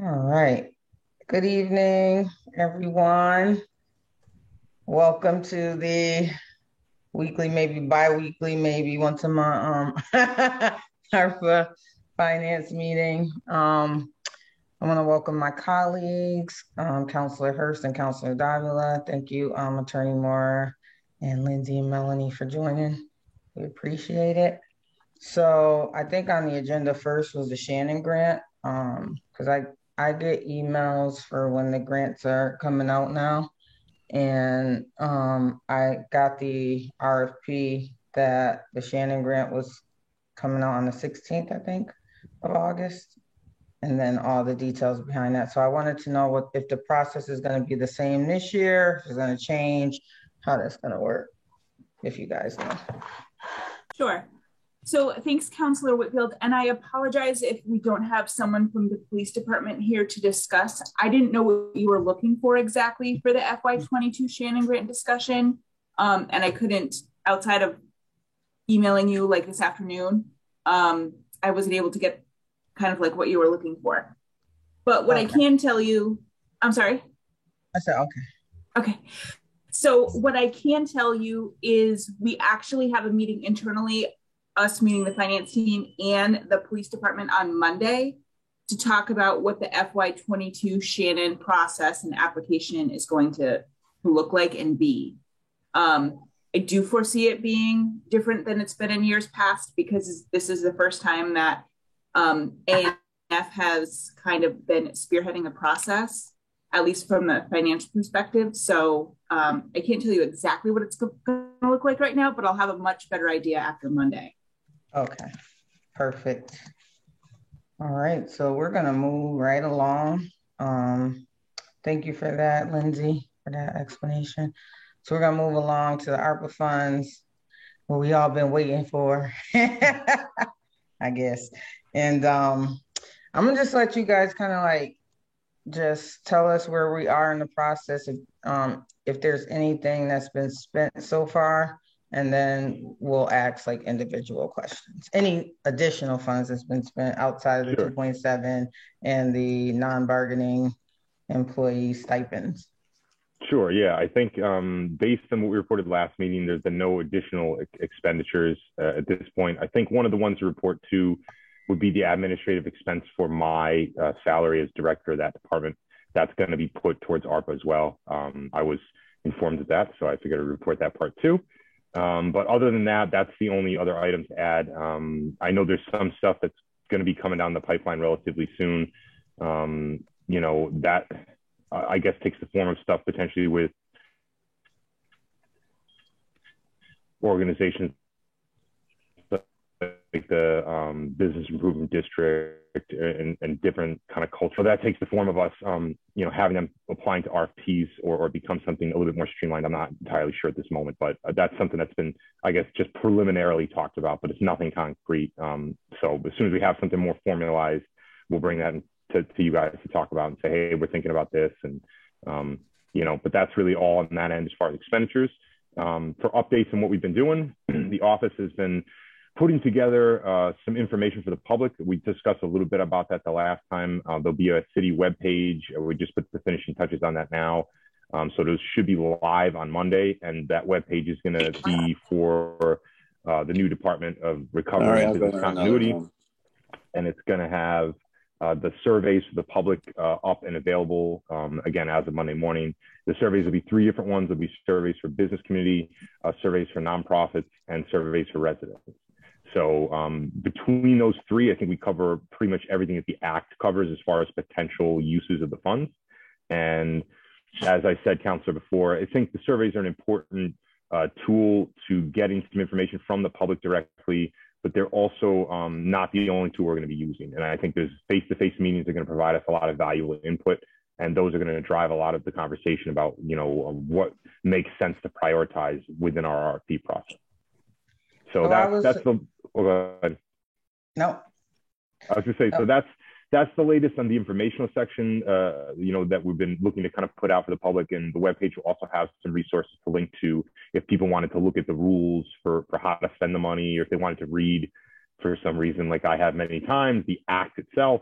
All right. Good evening, everyone. Welcome to the weekly, maybe bi-weekly, maybe once a month, ARPA finance meeting. I want to welcome my colleagues, Counselor Hurst and Counselor Davila. Thank you, Attorney Moore and Lindsay and Melanie for joining. We appreciate it. So I think on the agenda first was the Shannon grant, because I get emails for when the grants are coming out now, and I got the RFP that the Shannon grant was coming out on the 16th, I think, of August, and then all the details behind that. So I wanted to know what if the process is going to be the same this year, if it's going to change, how that's going to work, if you guys know. Sure. So thanks, Counselor Whitfield. And I apologize if we don't have someone from the police department here to discuss. I didn't know what you were looking for exactly for the FY22 Shannon Grant discussion. And I couldn't, outside of emailing you like this afternoon, I wasn't able to get kind of like what you were looking for. But what I Okay. can tell you, I'm sorry. I said, okay. Okay. So what I can tell you is we actually have a meeting internally, us meeting the finance team and the police department on Monday to talk about what the FY22 Shannon process and application is going to look like and be. I do foresee it being different than it's been in years past because this is the first time that ANF has kind of been spearheading a process, at least from a financial perspective. So I can't tell you exactly what it's going to look like right now, but I'll have a much better idea after Monday. Okay, perfect. All right, so we're gonna move right along. Thank you for that, Lindsay, for that explanation. So we're gonna move along to the ARPA funds, what we all been waiting for, I guess. And I'm gonna just let you guys kind of like just tell us where we are in the process, if there's anything that's been spent so far, and then we'll ask like individual questions. Any additional funds that's been spent outside of the Sure. 2.7 and the non-bargaining employee stipends? Sure. Yeah. I think based on what we reported last meeting, there's been no additional expenditures at this point. I think one of the ones to report to would be the administrative expense for my salary as director of that department. That's going to be put towards ARPA as well. I was informed of that, so I figured I'd report that part too. But other than that, that's the only other item to add. I know there's some stuff that's going to be coming down the pipeline relatively soon. That I guess takes the form of stuff potentially with organizations like the business improvement district and different kind of culture. So that takes the form of us, having them applying to RFPs or become something a little bit more streamlined. I'm not entirely sure at this moment, but that's something that's been, I guess, just preliminarily talked about, but it's nothing concrete. So as soon as we have something more formalized, we'll bring that to you guys to talk about and say, hey, we're thinking about this. And, but that's really all on that end as far as expenditures. For updates on what we've been doing, the office has been putting together some information for the public. We discussed a little bit about that the last time. There'll be a city webpage. We just put the finishing touches on that now. So those should be live on Monday. And that webpage is going to be for the new Department of Recovery and Business Continuity. And it's going to have the surveys for the public up and available, again, as of Monday morning. The surveys will be 3 different ones. There'll be surveys for business community, surveys for nonprofits, and surveys for residents. So between those 3, I think we cover pretty much everything that the Act covers as far as potential uses of the funds. And as I said, Counselor, before, I think the surveys are an important tool to getting some information from the public directly, but they're also not the only tool we're going to be using. And I think there's face-to-face meetings that are going to provide us a lot of valuable input, and those are going to drive a lot of the conversation about, what makes sense to prioritize within our RFP process. So that's the. Oh, go ahead. No. I was going to say, so that's the latest on the informational section, that we've been looking to kind of put out for the public. And the webpage will also have some resources to link to if people wanted to look at the rules for how to spend the money, or if they wanted to read for some reason, like I have many times, the Act itself.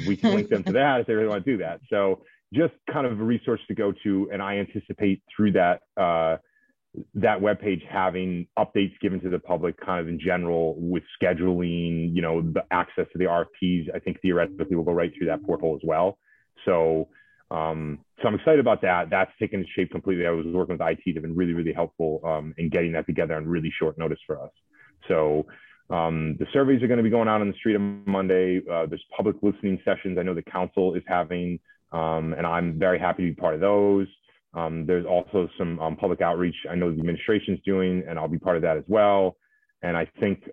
We can link them to that if they really want to do that. So just kind of a resource to go to. And I anticipate through that, that webpage having updates given to the public kind of in general with scheduling, the access to the RFPs. I think theoretically will go right through that portal as well. So I'm excited about that. That's taken shape completely. I was working with IT. They've been really, really helpful in getting that together on really short notice for us. So the surveys are going to be going out on the street on Monday. There's public listening sessions I know the council is having, and I'm very happy to be part of those. There's also some public outreach I know the administration's doing, and I'll be part of that as well. And I think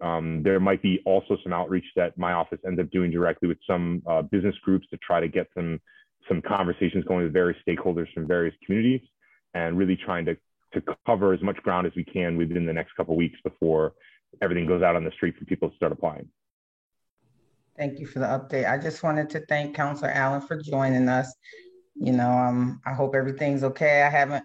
there might be also some outreach that my office ends up doing directly with some business groups to try to get some conversations going with various stakeholders from various communities, and really trying to cover as much ground as we can within the next couple of weeks before everything goes out on the street for people to start applying. Thank you for the update. I just wanted to thank Councilor Allen for joining us. I hope everything's okay. I haven't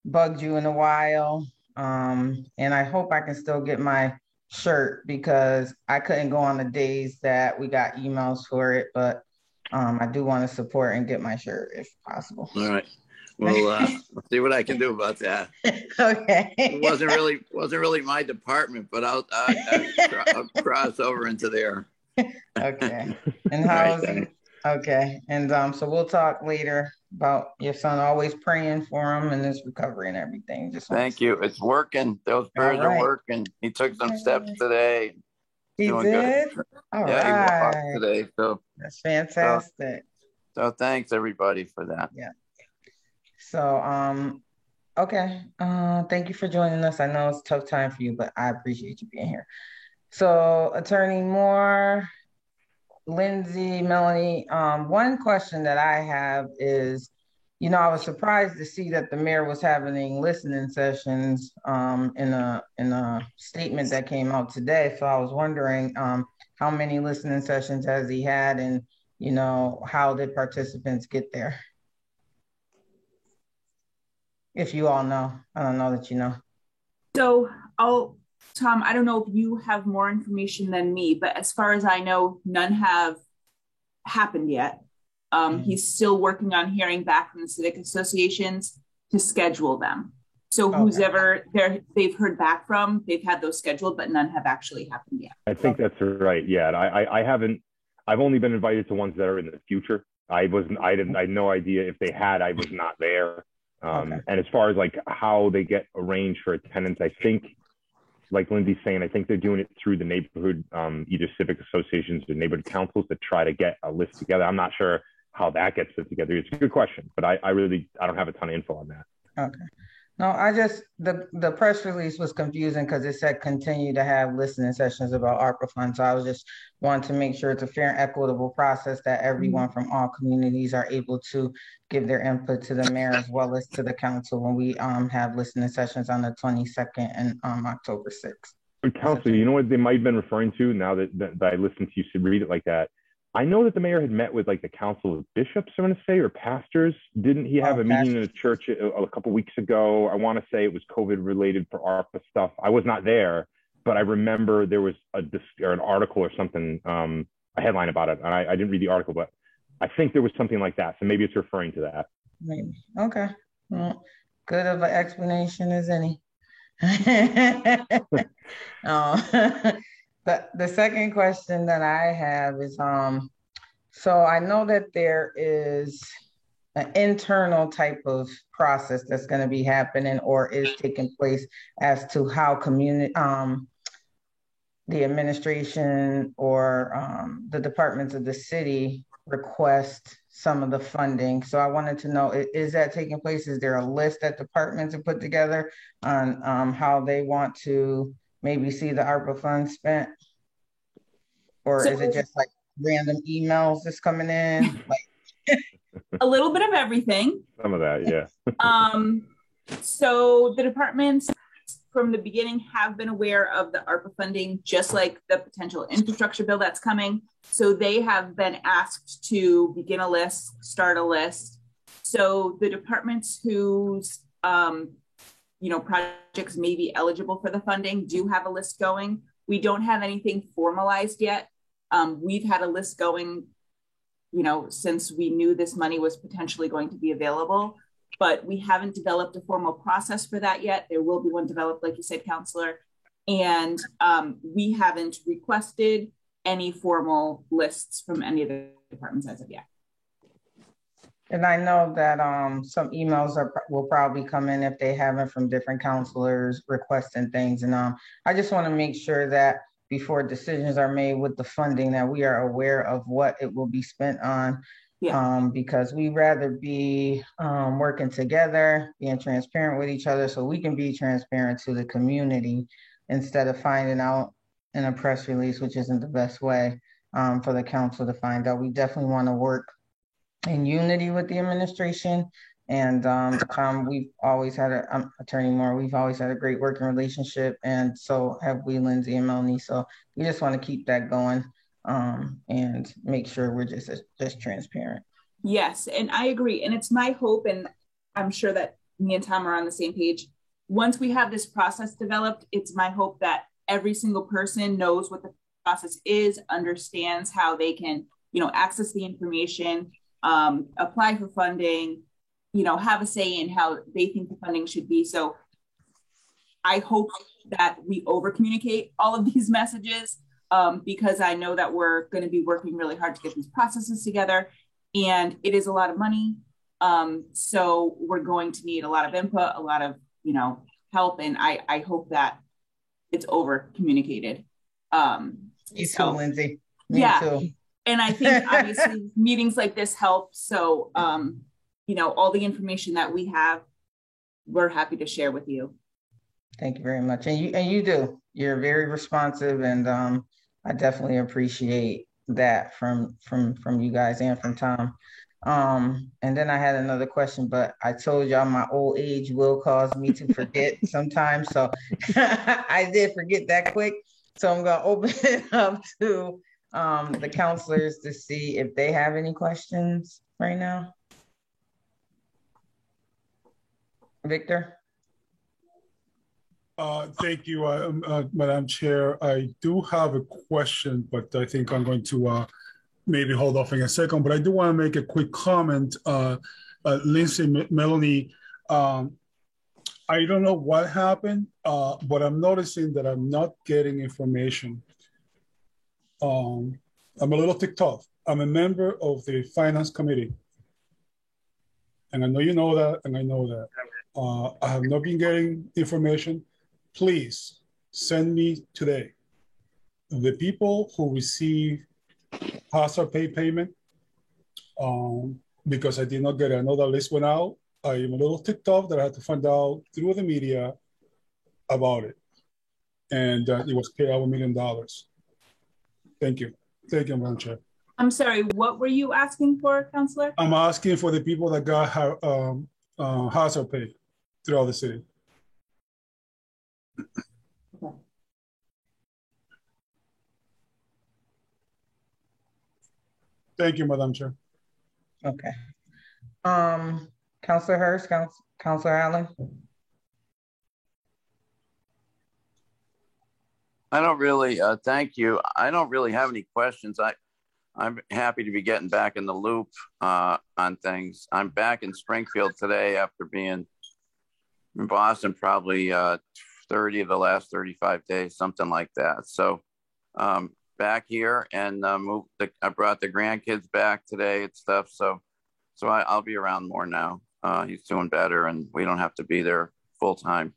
bugged you in a while. And I hope I can still get my shirt, because I couldn't go on the days that we got emails for it, but I do want to support and get my shirt if possible. All right. Well, I'll see what I can do about that. Okay. It wasn't really my department, but I'll cross over into there. Okay. And how's it? Okay. And so we'll talk later about your son. Always praying for him and his recovery and everything. Thank you. It's working. Those prayers are working. He took some steps today. He did? Good. All right. He walked today. So that's fantastic. So thanks everybody for that. Yeah. So okay. Thank you for joining us. I know it's a tough time for you, but I appreciate you being here. So Attorney Moore, Lindsay, Melanie, one question that I have is, I was surprised to see that the mayor was having listening sessions in a statement that came out today. So I was wondering how many listening sessions has he had, and how did participants get there? If you all know. I don't know that you know. So Tom, I don't know if you have more information than me, but as far as I know, none have happened yet. He's still working on hearing back from the civic associations to schedule them. So who's ever they've heard back from, they've had those scheduled, but none have actually happened yet. I think that's right. Yeah, I've only been invited to ones that are in the future. I had no idea if they had. I was not there. And as far as like how they get arranged for attendance, I think, like Lindsay's saying, I think they're doing it through the neighborhood, either civic associations or neighborhood councils to try to get a list together. I'm not sure how that gets put together. It's a good question, but I don't have a ton of info on that. Okay. No, the press release was confusing because it said continue to have listening sessions about ARPA funds. So I was just wanting to make sure it's a fair and equitable process that everyone from all communities are able to give their input to the mayor as well as to the council when we have listening sessions on the 22nd and October 6th. Council, you know what they might have been referring to now that I listened to you read it like that? I know that the mayor had met with like the council of bishops, I'm going to say, or pastors. Didn't he have a meeting in a church a couple weeks ago? I want to say it was COVID related for ARPA stuff. I was not there, but I remember there was an article or something, a headline about it. And I didn't read the article, but I think there was something like that. So maybe it's referring to that. Maybe. Okay. Well, good of an explanation as any. The second question that I have is, so I know that there is an internal type of process that's going to be happening or is taking place as to how the administration or the departments of the city request some of the funding. So I wanted to know, is that taking place? Is there a list that departments have put together on how they want to maybe see the ARPA funds spent? Or is it just like random emails just coming in? Like a little bit of everything. Some of that, yeah. So the departments from the beginning have been aware of the ARPA funding, just like the potential infrastructure bill that's coming. So they have been asked to begin a list, start a list. So the departments whose projects may be eligible for the funding do have a list going. We don't have anything formalized yet. We've had a list going since we knew this money was potentially going to be available. But we haven't developed a formal process for that yet. There will be one developed, like you said, Counselor. And we haven't requested any formal lists from any of the departments as of yet. And I know that some emails will probably come in if they haven't from different counselors requesting things. And I just want to make sure that before decisions are made with the funding that we are aware of what it will be spent on. Yeah. Because we'd rather be working together, being transparent with each other so we can be transparent to the community instead of finding out in a press release, which isn't the best way for the council to find out. We definitely want to work in unity with the administration. And Tom, we've always had Attorney Moore, we've always had a great working relationship. And so have we, Lindsay and Melanie. So we just want to keep that going and make sure we're just transparent. Yes, and I agree. And it's my hope, and I'm sure that me and Tom are on the same page. Once we have this process developed, it's my hope that every single person knows what the process is, understands how they can, access the information, apply for funding, have a say in how they think the funding should be. So I hope that we over communicate all of these messages because I know that we're going to be working really hard to get these processes together, and it is a lot of money. So we're going to need a lot of input, a lot of, help. And I hope that it's over communicated. You too, Lindsay. Me too. And I think obviously meetings like this help. So, all the information that we have, we're happy to share with you. Thank you very much. And you do. You're very responsive, and I definitely appreciate that from you guys and from Tom. And then I had another question, but I told y'all my old age will cause me to forget sometimes. So I did forget that quick. So I'm going to open it up to the counselors to see if they have any questions right now. Victor? Thank you, Madam Chair. I do have a question, but I think I'm going to maybe hold off in a second. But I do want to make a quick comment. Lindsay, Melanie, I don't know what happened, but I'm noticing that I'm not getting information. I'm a little ticked off. I'm a member of the Finance Committee. And I know you know that, and I know that. I have not been getting information. Please send me today the people who receive hazard pay payment because I did not get it. I know that list went out. I am a little ticked off that I had to find out through the media about it. And it was paid out $1 million. Thank you. Thank you, Madam Chair. I'm sorry, what were you asking for, Counselor? I'm asking for the people that got hazard pay throughout the city. Okay. Thank you, Madam Chair. Okay. Counselor Hurst, Counselor Allen. I don't really, thank you. I don't really have any questions. I'm happy to be getting back in the loop on things. I'm back in Springfield today after being in Boston probably 30 of the last 35 days, something like that. So back here and I brought the grandkids back today and stuff. So I'll be around more now. He's doing better and we don't have to be there full time.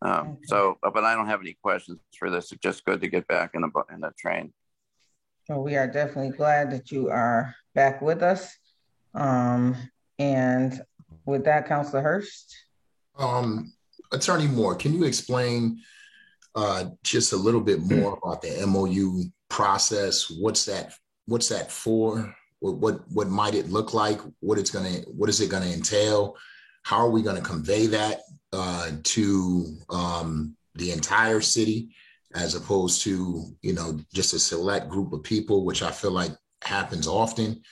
But I don't have any questions for this. It's just good to get back in the train. Well, we are definitely glad that you are back with us. And with that, Counselor Hurst. Attorney Moore, can you explain just a little bit more about the MOU process? What's that for? What might it look like? What is it gonna entail? How are we gonna convey that to the entire city, as opposed to, just a select group of people, which I feel like happens often.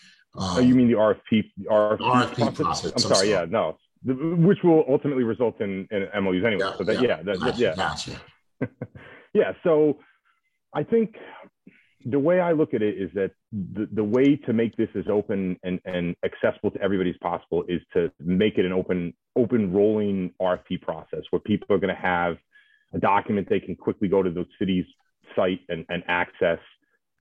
You mean the RFP process? I'm sorry. Yeah, no, which will ultimately result in MOUs anyway. Gotcha. Yeah. Yeah. So I think the way I look at it is that the way to make this as open and accessible to everybody as possible is to make it an open rolling RFP process where people are going to have a document they can quickly go to the city's site and access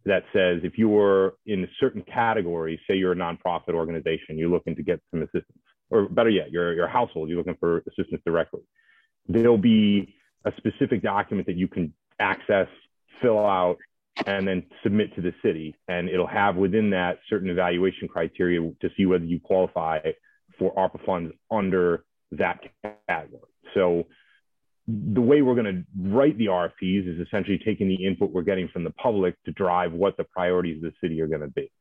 that says if you are in a certain category, say you're a nonprofit organization, you're looking to get some assistance, or better yet, you're a household, you're looking for assistance directly. There'll be a specific document that you can access, fill out, and then submit to the city. And it'll have within that certain evaluation criteria to see whether you qualify for ARPA funds under that category. So the way we're going to write the RFPs is essentially taking the input we're getting from the public to drive what the priorities of the city are going to be.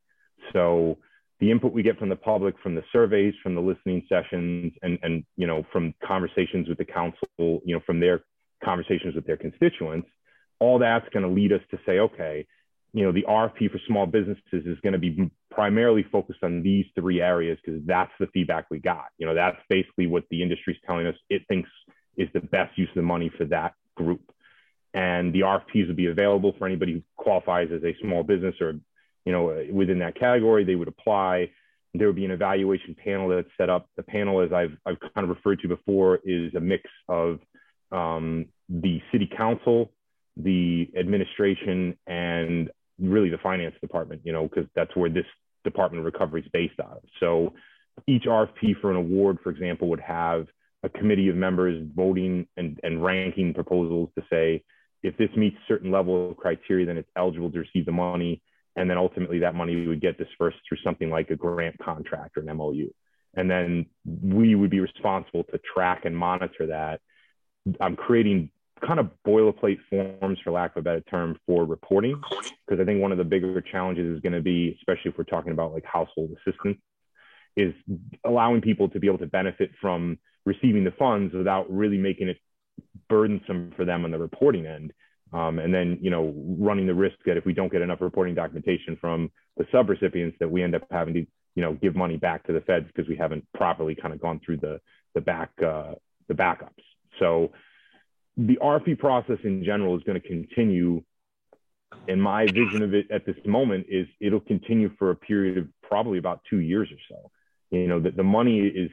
So the input we get from the public, from the surveys, from the listening sessions, and you know, from conversations with the council, you know, from their conversations with their constituents, all that's going to lead us to say, okay, you know, the RFP for small businesses is going to be primarily focused on these three areas because that's the feedback we got. You know, that's basically what the industry is telling us it thinks is the best use of the money for that group. And the RFPs will be available for anybody who qualifies as a small business or, you know, within that category, they would apply. There would be an evaluation panel that's set up. The panel, as I've kind of referred to before, is a mix of the city council, the administration, and really the finance department, you know, because that's where this Department of Recovery is based out of. So each RFP for an award, for example, would have a committee of members voting and ranking proposals to say, if this meets a certain level of criteria, then it's eligible to receive the money. And then ultimately that money would get dispersed through something like a grant contract or an MOU. And then we would be responsible to track and monitor that. I'm creating kind of boilerplate forms, for lack of a better term, for reporting, because I think one of the bigger challenges is going to be, especially if we're talking about like household assistance, is allowing people to be able to benefit from receiving the funds without really making it burdensome for them on the reporting end. And then, you know, running the risk that if we don't get enough reporting documentation from the subrecipients, that we end up having to, you know, give money back to the feds because we haven't properly kind of gone through the backups. So the RFP process in general is going to continue. And my vision of it at this moment is it'll continue for a period of probably about 2 years or so. You know, the money is,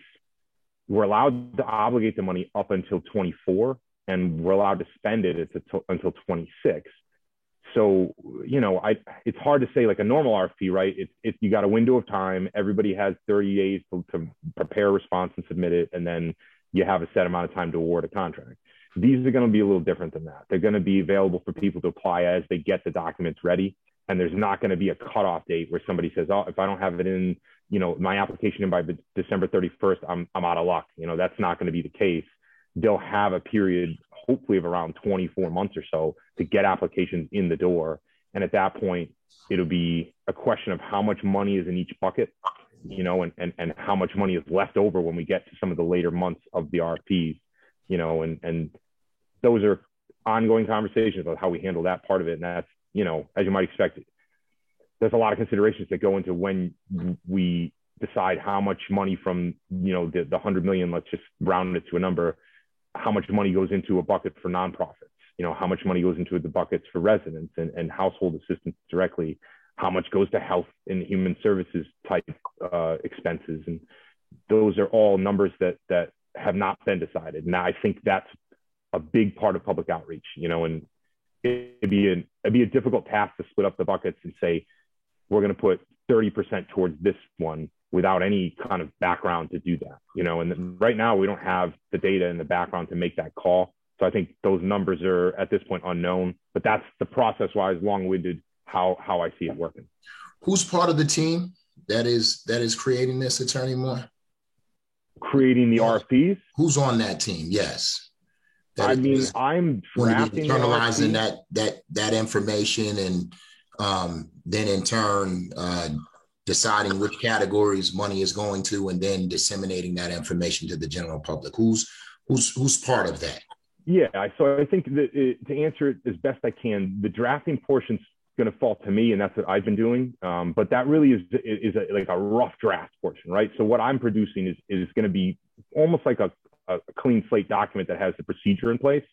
we're allowed to obligate the money up until 24, and we're allowed to spend it until 26. So, you know, it's hard to say like a normal RFP, right? It's you got a window of time. Everybody has 30 days to prepare a response and submit it. And then you have a set amount of time to award a contract. These are going to be a little different than that. They're going to be available for people to apply as they get the documents ready. And there's not going to be a cutoff date where somebody says, oh, if I don't have it in, you know, my application in by December 31st, I'm out of luck. You know, that's not going to be the case. They'll have a period, hopefully of around 24 months or so, to get applications in the door. And at that point, it'll be a question of how much money is in each bucket, you know, and how much money is left over when we get to some of the later months of the RFPs, you know, and those are ongoing conversations about how we handle that part of it. And that's, you know, as you might expect, there's a lot of considerations that go into when we decide how much money from, you know, the 100 million, let's just round it to a number, how much money goes into a bucket for nonprofits, you know, how much money goes into the buckets for residents and household assistance directly, how much goes to health and human services type expenses. And those are all numbers that have not been decided. Now, I think that's a big part of public outreach, you know, and it'd be a difficult task to split up the buckets and say, we're going to put 30% towards this one without any kind of background to do that, you know, and right now we don't have the data in the background to make that call. So I think those numbers are at this point unknown, but that's the process-wise, long-winded, how I see it working. Who's part of the team that is creating this, Attorney Moore? Creating the RFPs? Who's on that team? Yes. I'm drafting internalizing that information and then in turn deciding which categories money is going to, and then disseminating that information to the general public. Who's part of that? Yeah, so I think that to answer it as best I can, the drafting portion's going to fall to me, and that's what I've been doing. But that really is like a rough draft portion, right? So what I'm producing is going to be almost like a clean slate document that has the procedure in place.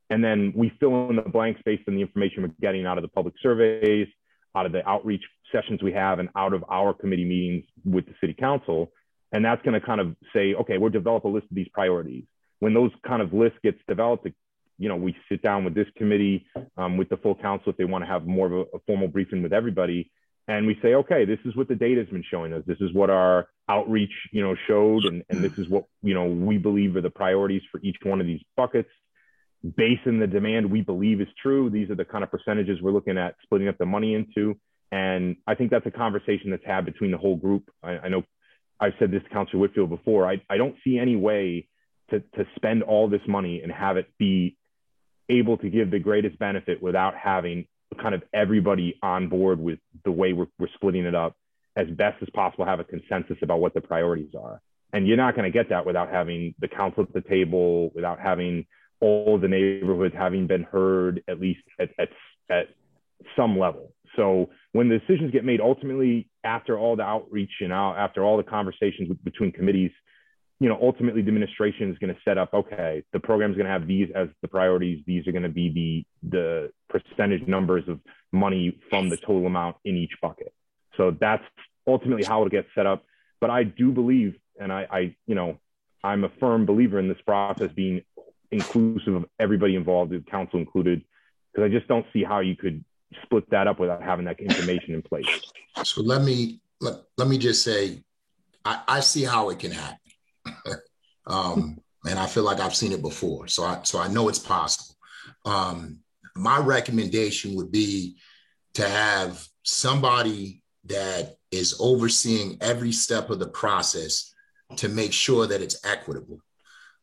And then we fill in the blanks based on the information we're getting out of the public surveys, out of the outreach sessions we have and out of our committee meetings with the city council. And that's going to kind of say, okay, we'll develop a list of these priorities. When those kind of lists gets developed, we sit down with this committee, with the full council if they want to have more of a formal briefing with everybody. And we say, okay, this is what the data has been showing us. This is what our outreach, showed. And this is what, we believe are the priorities for each one of these buckets. Based on the demand we believe is true, these are the kind of percentages we're looking at splitting up the money into. And I think that's a conversation that's had between the whole group. I know I've said this to Councilor Whitfield before. I don't see any way to spend all this money and have it be able to give the greatest benefit without having kind of everybody on board with the way we're splitting it up as best as possible, have a consensus about what the priorities are. And you're not going to get that without having the council at the table, without having all the neighborhoods having been heard, at least at some level. So when the decisions get made, ultimately, after all the outreach and after all the conversations between committees, ultimately the administration is going to set up, okay, the program is going to have these as the priorities. These are going to be the percentage numbers of money from the total amount in each bucket. So that's ultimately how it gets set up. But I do believe, and I'm a firm believer in this process being inclusive of everybody involved, the council included, because I just don't see how you could split that up without having that information in place. So let me just say, I see how it can happen. And I feel like I've seen it before. So I know it's possible. My recommendation would be to have somebody that is overseeing every step of the process to make sure that it's equitable.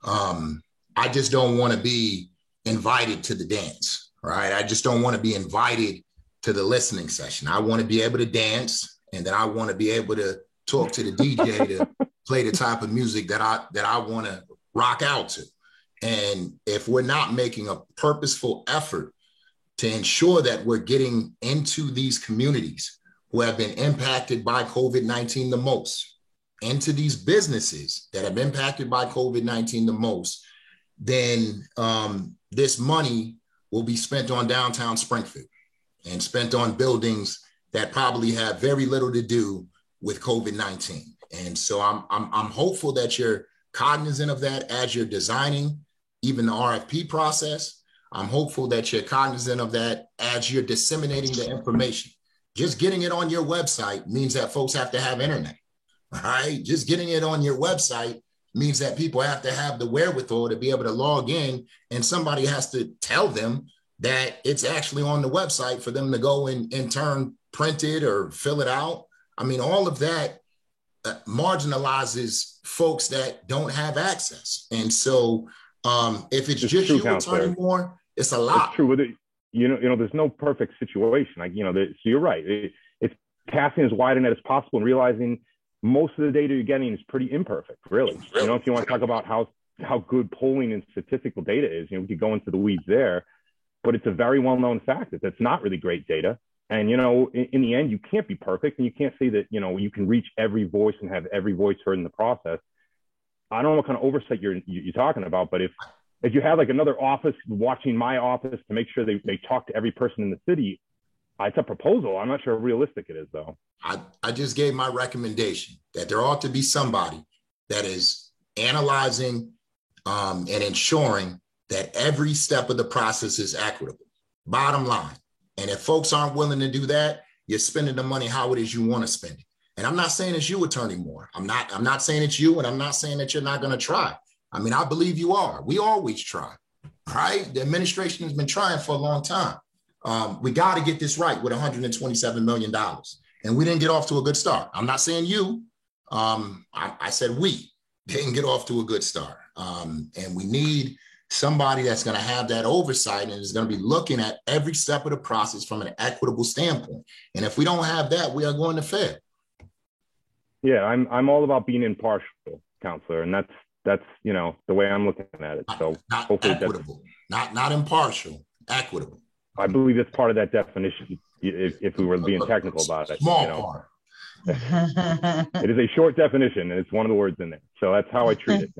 I just don't want to be invited to the dance, right? I just don't want to be invited to the listening session. I want to be able to dance, and then I want to be able to talk to the DJ to play the type of music that I want to rock out to. And if we're not making a purposeful effort to ensure that we're getting into these communities who have been impacted by COVID-19 the most, into these businesses that have been impacted by COVID-19 the most, then this money will be spent on downtown Springfield and spent on buildings that probably have very little to do with COVID-19. And so I'm hopeful that you're cognizant of that as you're designing even the RFP process. I'm hopeful that you're cognizant of that as you're disseminating the information. Just getting it on your website means that folks have to have internet, right? Just getting it on your website means that people have to have the wherewithal to be able to log in, and somebody has to tell them that it's actually on the website for them to go and in turn print it or fill it out. I mean, all of that marginalizes folks that don't have access. And so if it's just you, Attorney Moore, it's a lot. It's true with it. There's no perfect situation. So you're right. It's casting as wide a net as possible and realizing most of the data you're getting is pretty imperfect, really. If you want to talk about how good polling and statistical data is, we could go into the weeds there, but it's a very well-known fact that that's not really great data. And, in the end, you can't be perfect, and you can't say that, you can reach every voice and have every voice heard in the process. I don't know what kind of oversight you're talking about, but if you have like another office watching my office to make sure they talk to every person in the city, it's a proposal. I'm not sure how realistic it is, though. I just gave my recommendation that there ought to be somebody that is analyzing and ensuring that every step of the process is equitable. Bottom line. And if folks aren't willing to do that, you're spending the money how it is you want to spend it. And I'm not saying it's you, Attorney Moore. I'm not saying it's you, and I'm not saying that you're not going to try. I mean, I believe you are. We always try, right? The administration has been trying for a long time. We got to get this right with $127 million. And we didn't get off to a good start. I'm not saying you. I said we didn't get off to a good start. And we need somebody that's going to have that oversight and is going to be looking at every step of the process from an equitable standpoint. And if we don't have that, we are going to fail. Yeah, I'm all about being impartial, Counselor, and that's the way I'm looking at it. So not equitable, not impartial, equitable. I believe that's part of that definition. If we were being technical about it, small part. It is a short definition, and it's one of the words in there. So that's how I treat it.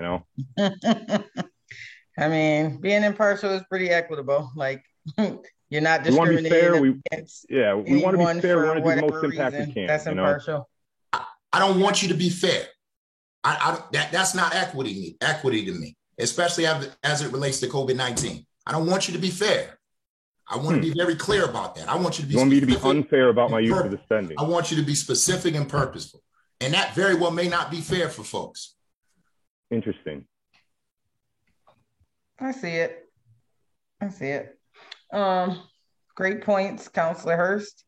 I mean, being impartial is pretty equitable. Like, You're not We want to be fair. discriminating against We want to be anyone fair. We for want to do the most whatever impact we reason. can. That's impartial. I don't want you to be fair. That's not equity to me, especially as it relates to COVID-19. I don't want you to be fair. I want to be very clear about that. I want you to be. You want me to be unfair about my use of the spending? I want you to be specific and purposeful, and that very well may not be fair for folks. Interesting. I see it. Great points, Councilor Hurst.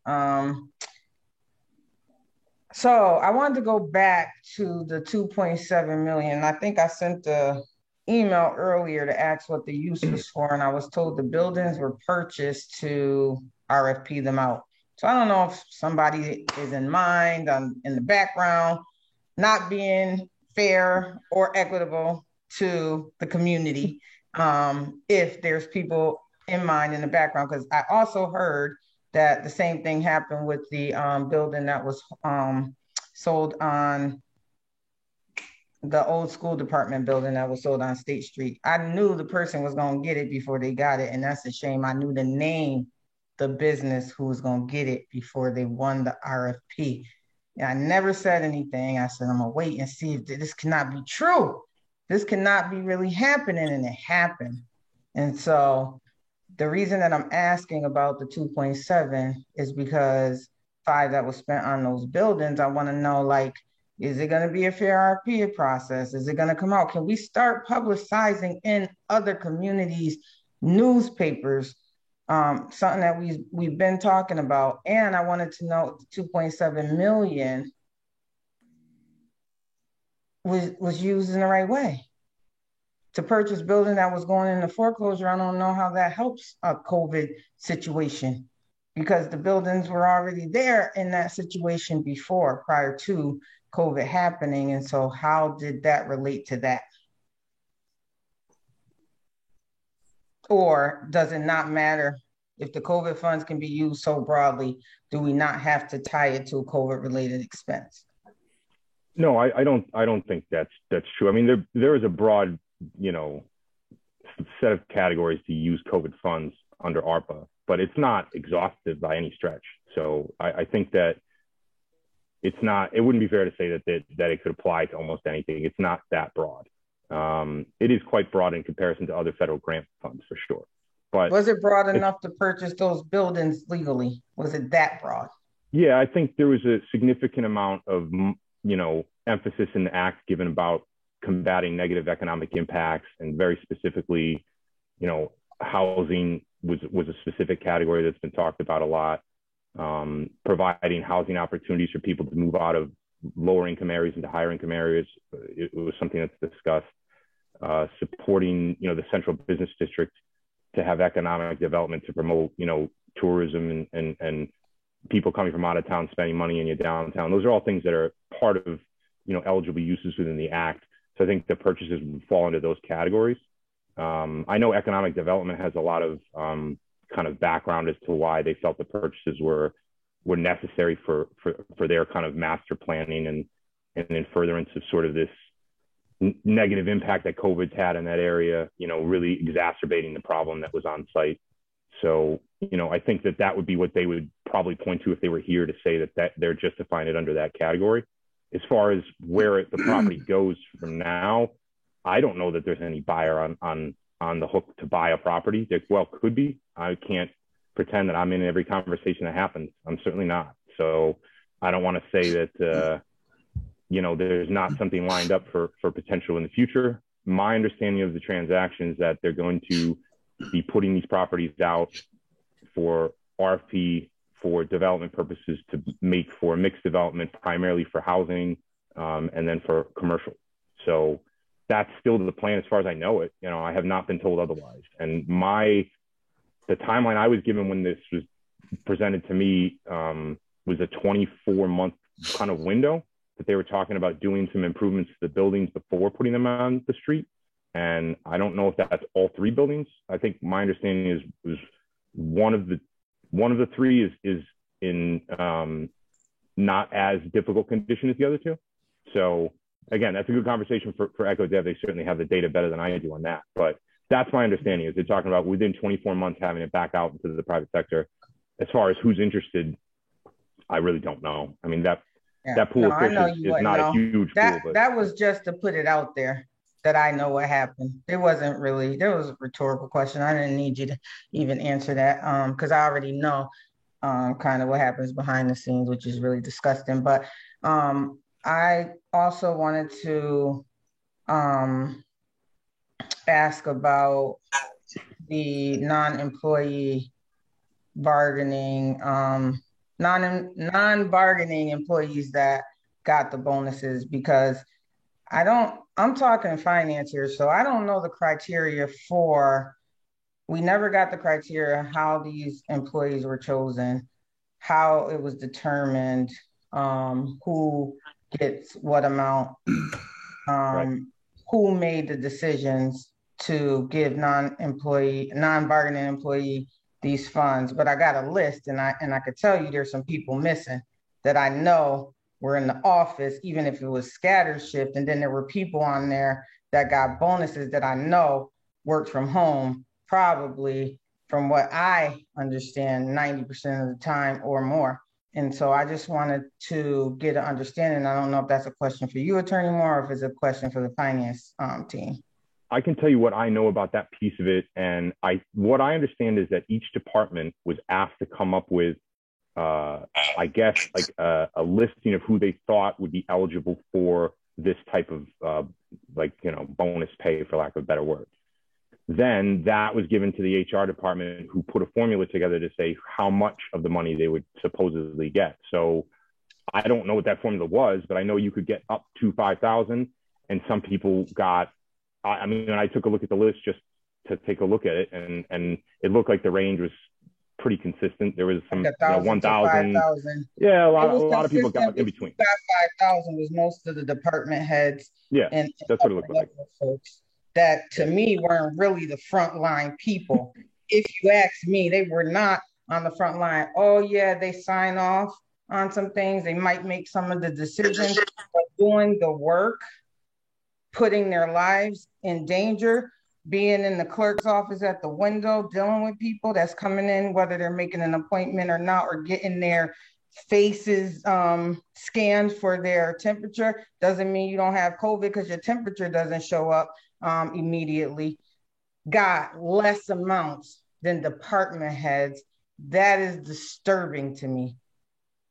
So I wanted to go back to the 2.7 million. I think I sent the email earlier to ask what the use was for, and I was told the buildings were purchased to RFP them out. So I don't know if somebody is in mind in the background, not being fair or equitable to the community. If there's people in mind in the background, because I also heard that the same thing happened with the building that was sold on the old school department building that was sold on State Street. I knew the person was going to get it before they got it, and that's a shame. I knew the name, the business who was going to get it before they won the RFP. And I never said anything. I said, I'm going to wait and see if this cannot be true. This cannot be really happening, and it happened. And so the reason that I'm asking about the 2.7 is because 5 that was spent on those buildings, I want to know, like, is it going to be a fair RFP process? Is it going to come out? Can we start publicizing in other communities, newspapers, something that we've been talking about? And I wanted to know if the 2.7 million was used in the right way. To purchase building that was going into foreclosure, I don't know how that helps a COVID situation, because the buildings were already there in that situation before, prior to COVID happening. And so how did that relate to that? Or does it not matter? If the COVID funds can be used so broadly, do we not have to tie it to a COVID related expense? No, I don't think that's true. I mean, there is a broad, set of categories to use COVID funds under ARPA, but it's not exhaustive by any stretch. So I think that it wouldn't be fair to say that it could apply to almost anything. It's not that broad. It is quite broad in comparison to other federal grant funds, for sure. But was it broad enough to purchase those buildings legally? Was it that broad? Yeah, I think there was a significant amount of, emphasis in the act given about combating negative economic impacts, and very specifically, housing was a specific category that's been talked about a lot. Providing housing opportunities for people to move out of lower income areas into higher income areas. It was something that's discussed. Supporting, the central business district to have economic development to promote, tourism and people coming from out of town spending money in your downtown. Those are all things that are part of, eligible uses within the act. So I think the purchases would fall into those categories. I know economic development has a lot of kind of background as to why they felt the purchases were necessary for their kind of master planning and in furtherance of sort of this negative impact that COVID's had in that area, really exacerbating the problem that was on site. So, I think that would be what they would probably point to if they were here to say that they're justifying it under that category. As far as where the property goes from now, I don't know that there's any buyer on the hook to buy a property. There well could be. I can't pretend that I'm in every conversation that happens. I'm certainly not. So I don't want to say that, there's not something lined up for potential in the future. My understanding of the transaction is that they're going to be putting these properties out for RFP for development purposes to make for mixed development, primarily for housing, and then for commercial. So that's still the plan as far as I know it. I have not been told otherwise. And the timeline I was given when this was presented to me was a 24-month kind of window that they were talking about doing some improvements to the buildings before putting them on the street. And I don't know if that's all 3 buildings. I think my understanding is one of the 3 is in not as difficult condition as the other 2. So again, that's a good conversation for EchoDev. They certainly have the data better than I do on that. But That's my understanding, is they're talking about within 24 months having it back out into the private sector. As far as who's interested, I really don't know. I mean, that pool of fish is not a huge pool. But that was just to put it out there that I know what happened. There was a rhetorical question. I didn't need you to even answer that because I already know kind of what happens behind the scenes, which is really disgusting. But I also wanted to ask about the non-employee bargaining, non-bargaining employees that got the bonuses, because I'm talking finance here, so I don't know the criteria we never got the criteria, how these employees were chosen, how it was determined, who gets what amount, Right. who made the decisions to give non-bargaining employee these funds. But I got a list, and I could tell you there's some people missing that I know were in the office, even if it was scatter shift. And then there were people on there that got bonuses that I know worked from home, probably, from what I understand, 90% of the time or more. And so I just wanted to get an understanding. I don't know if that's a question for you, Attorney Moore, or if it's a question for the finance team. I can tell you what I know about that piece of it. And what I understand is that each department was asked to come up with, I guess, like a listing of who they thought would be eligible for this type of, bonus pay, for lack of a better word. Then that was given to the HR department, who put a formula together to say how much of the money they would supposedly get. So I don't know what that formula was, but I know you could get up to $5,000, and some people got, I mean, I took a look at the list just to take a look at it, and it looked like the range was pretty consistent. There was some 1,000. Yeah, a lot of people got in between. 5,000 was most of the department heads. Yeah, and that's what it looked like. Folks that to me weren't really the frontline people. If you ask me, they were not on the front line. Oh yeah, they sign off on some things. They might make some of the decisions, but doing the work, putting their lives in danger, being in the clerk's office at the window, dealing with people that's coming in, whether they're making an appointment or not, or getting their faces scanned for their temperature, doesn't mean you don't have COVID because your temperature doesn't show up immediately, got less amounts than department heads. That is disturbing to me.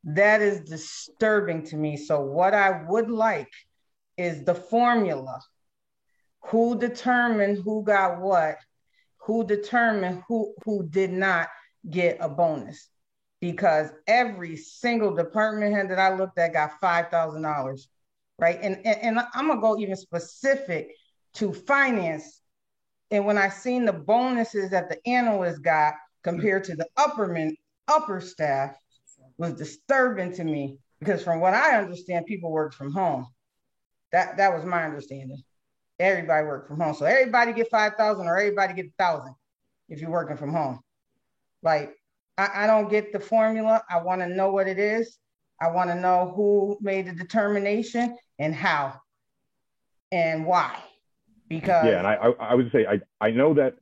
That is disturbing to me. So what I would like is the formula. Who determined who got what? Who determined who did not get a bonus? Because every single department head that I looked at got $5,000, right? And I'm gonna go even specific to finance. And when I seen the bonuses that the analysts got compared to the upper staff, was disturbing to me, because from what I understand, people work from home. That was my understanding. Everybody worked from home. So everybody get 5,000 or everybody get 1,000 if you're working from home. Like, I don't get the formula. I want to know what it is. I want to know who made the determination and how and why. Because yeah, and I would say I know that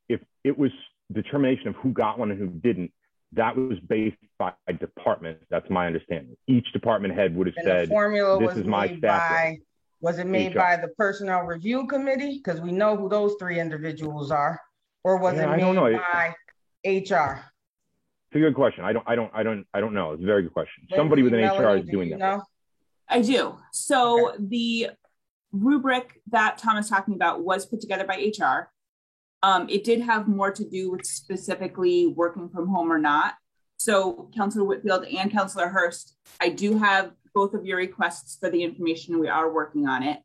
if it was determination of who got one and who didn't, that was based by department. That's my understanding. Each department head would have said, "This is my staff." Was it made by the Personnel Review Committee? Because we know who those three individuals are, or was it made by HR? It's a good question. I don't know. It's a very good question. Somebody with an HR is doing that. Know? I do. So the rubric that Tom is talking about was put together by HR. It did have more to do with specifically working from home or not. So Councilor Whitfield and Councilor Hurst, I do have both of your requests for the information. We are working on it.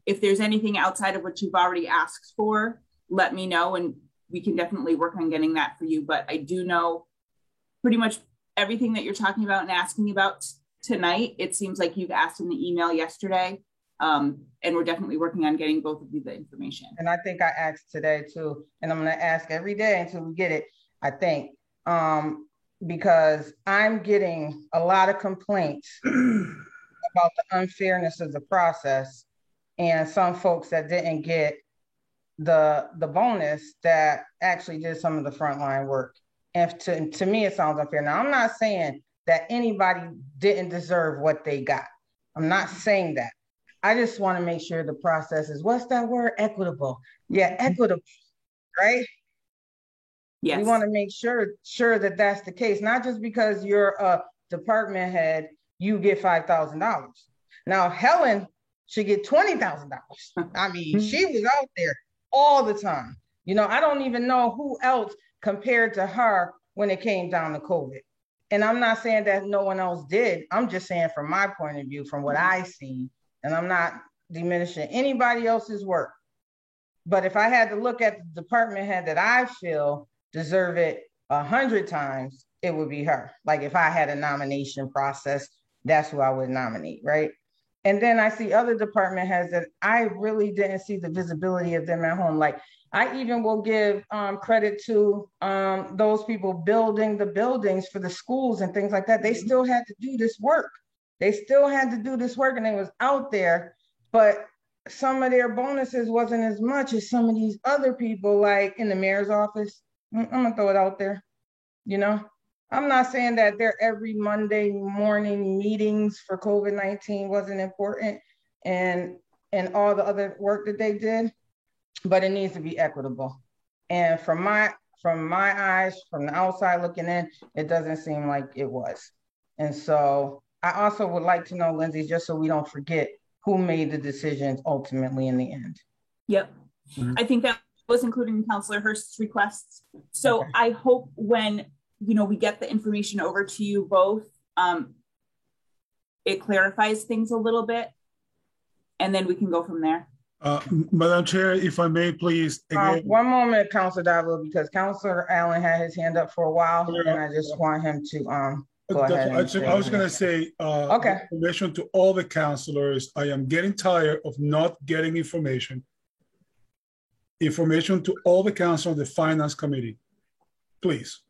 If there's anything outside of what you've already asked for, let me know, and we can definitely work on getting that for you. But I do know pretty much everything that you're talking about and asking about tonight. It seems like you've asked in the email yesterday. And we're definitely working on getting both of you the information. And I think I asked today too, and I'm going to ask every day until we get it, I think, because I'm getting a lot of complaints about the unfairness of the process, and some folks that didn't get the bonus that actually did some of the frontline work. And to me, it sounds unfair. Now, I'm not saying that anybody didn't deserve what they got. I'm not saying that. I just want to make sure the process is, what's that word? Equitable. Yeah, equitable, right? Yes. We want to make sure that that's the case, not just because you're a department head, you get $5,000. Now, Helen should get $20,000. I mean, she was out there all the time. You know, I don't even know who else compared to her when it came down to COVID. And I'm not saying that no one else did. I'm just saying from my point of view, from what I see, and I'm not diminishing anybody else's work. But if I had to look at the department head that I feel deserve it 100 times, it would be her. Like if I had a nomination process, that's who I would nominate, right? And then I see other department heads that I really didn't see the visibility of them at home. Like I even will give credit to those people building the buildings for the schools and things like that. They still had to do this work. They still had to do this work, and it was out there, but some of their bonuses wasn't as much as some of these other people, like in the mayor's office. I'm gonna throw it out there, you know? I'm not saying that their every Monday morning meetings for COVID-19 wasn't important and all the other work that they did, but it needs to be equitable. And from my eyes, from the outside looking in, it doesn't seem like it was. And so I also would like to know, Lindsay, just so we don't forget, who made the decisions ultimately in the end. Yep. Mm-hmm. I think that was including Councilor Hurst's requests. So okay. I hope when we get the information over to you both, it clarifies things a little bit, and then we can go from there. Madam Chair, if I may, please. Again. One moment, Councilor Davila, because Councilor Allen had his hand up for a while, and I just want him to go ahead. I was going to say, okay. Information to all the councilors. I am getting tired of not getting information. Information to all the council on the Finance Committee, please.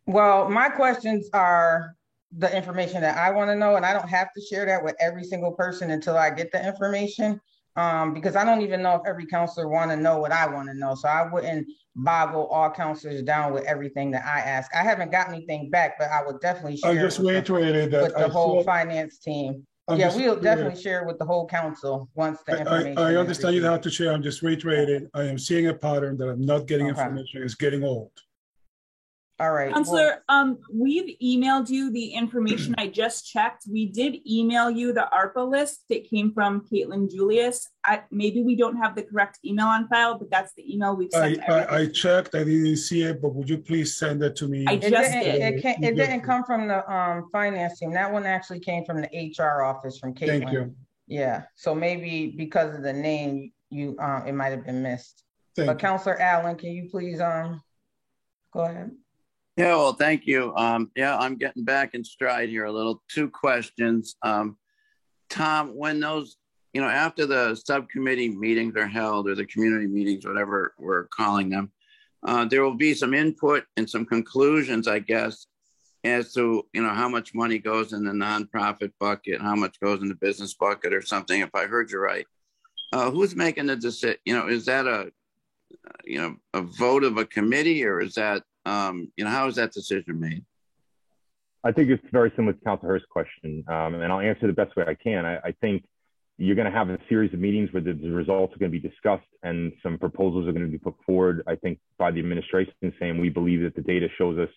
Well, my questions are the information that I want to know, and I don't have to share that with every single person until I get the information, because I don't even know if every counselor want to know what I want to know. So I wouldn't boggle all counselors down with everything that I ask. I haven't got anything back, but I would definitely share with the whole finance team. We'll definitely share with the whole council once the information. I understand you have to share. I'm just reiterating. I am seeing a pattern that I'm not getting information. It's getting old. All right. Counselor, we've emailed you the information. I just checked. We did email you the ARPA list. It came from Caitlin Julius. Maybe we don't have the correct email on file, but that's the email we've sent. I checked. I didn't see it, but would you please send it to me? I just did. It didn't come from the finance team. That one actually came from the HR office from Caitlin. Thank you. Yeah. So maybe because of the name, it might have been missed. Thank you. Councilor Allen, can you please go ahead? Yeah, well, thank you. Yeah, I'm getting back in stride here a little. 2 questions. Tom, when those, after the subcommittee meetings are held, or the community meetings, whatever we're calling them, there will be some input and some conclusions, I guess, as to, how much money goes in the nonprofit bucket, how much goes in the business bucket or something, if I heard you right. Who's making the decision? Is that a vote of a committee, or is that, how is that decision made? I think it's very similar to Councilor Hurst's question, and I'll answer the best way I can. I think you're going to have a series of meetings where the results are going to be discussed and some proposals are going to be put forward, I think, by the administration, saying we believe that the data shows us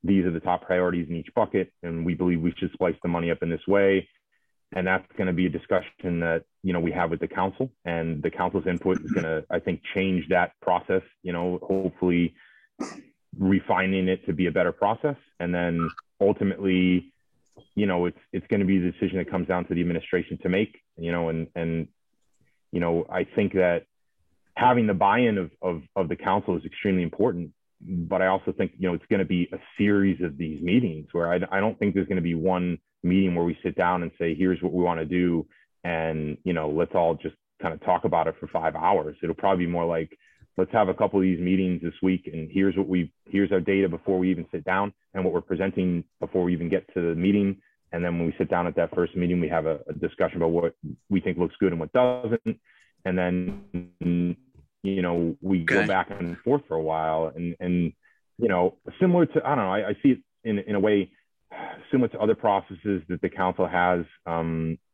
these are the top priorities in each bucket, and we believe we should splice the money up in this way. And that's going to be a discussion that, we have with the council, and the council's input is going to, I think, change that process, hopefully refining it to be a better process. And then ultimately, it's going to be the decision that comes down to the administration to make, and I think that having the buy-in of the council is extremely important. But I also think, it's going to be a series of these meetings where I don't think there's going to be one meeting where we sit down and say, here's what we want to do. And, let's all just kind of talk about it for 5 hours. It'll probably be more like, let's have a couple of these meetings this week, and here's our data before we even sit down, and what we're presenting before we even get to the meeting. And then when we sit down at that first meeting, we have a discussion about what we think looks good and what doesn't. and then we go back and forth for a while, and similar to, I don't know, I see it in a way similar to other processes that the council has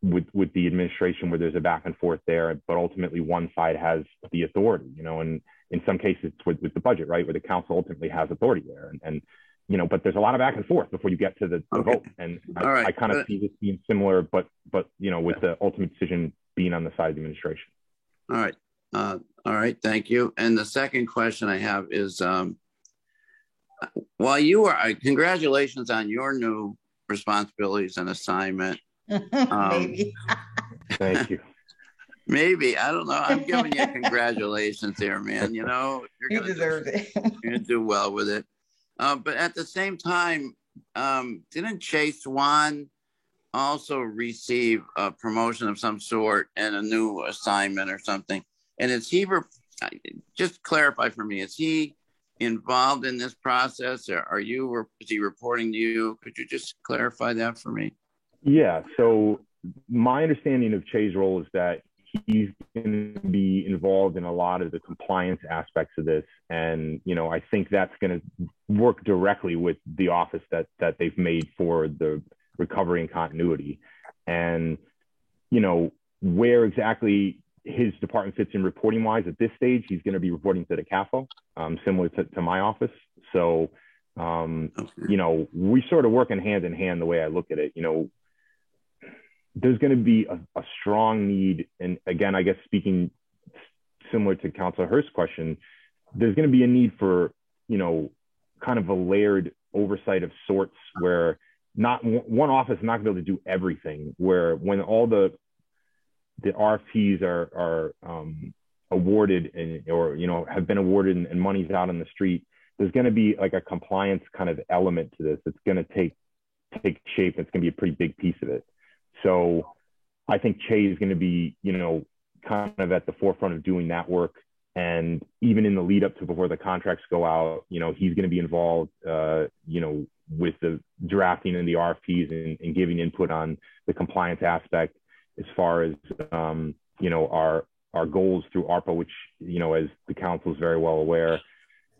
with the administration, where there's a back and forth there, but ultimately one side has the authority, and in some cases it's with the budget, right, where the council ultimately has authority there, and but there's a lot of back and forth before you get to the vote, and I kind of see this being similar, but with the ultimate decision being on the side of the administration. All right, thank you. And the second question I have is, while you are, congratulations on your new responsibilities and assignment. Maybe. Thank you. Maybe, I don't know. I'm giving you congratulations here, man. You're You deserve it. You're gonna do well with it. But at the same time, didn't Chase Swan also receive a promotion of some sort and a new assignment or something? And is he, just clarify for me, is he involved in this process, or is he reporting to you? Could you just clarify that for me? Yeah, so my understanding of Che's role is that he's going to be involved in a lot of the compliance aspects of this. And, I think that's going to work directly with the office that they've made for the recovery and continuity. And, where exactly his department fits in reporting wise at this stage, he's going to be reporting to the CAFO, similar to my office. So, we sort of work hand in hand the way I look at it. There's going to be a strong need. And again, I guess speaking similar to Councilor Hurst's question, there's going to be a need for, kind of a layered oversight of sorts, where not one office is not going to be able to do everything, where when all the RFPs are awarded or have been awarded and money's out on the street, there's going to be like a compliance kind of element to this. It's going to take shape. It's going to be a pretty big piece of it. So I think Che is going to be, kind of at the forefront of doing that work. And even in the lead up to before the contracts go out, he's going to be involved, with the drafting and the RFPs and giving input on the compliance aspect as far as, our goals through ARPA, which, as the council is very well aware,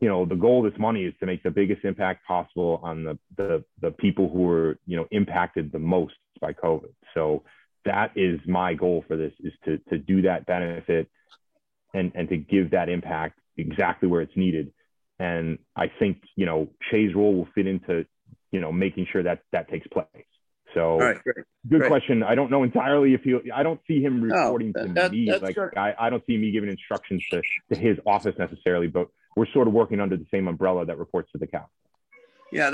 the goal of this money is to make the biggest impact possible on the people who are, impacted the most by COVID. So that is my goal for this, is to do that benefit and to give that impact exactly where it's needed. And I think, Che's role will fit into, making sure that takes place. So right, good question. I don't know entirely I don't see him reporting to me. Like I don't see me giving instructions to his office necessarily, but we're sort of working under the same umbrella that reports to the CAF. Yeah,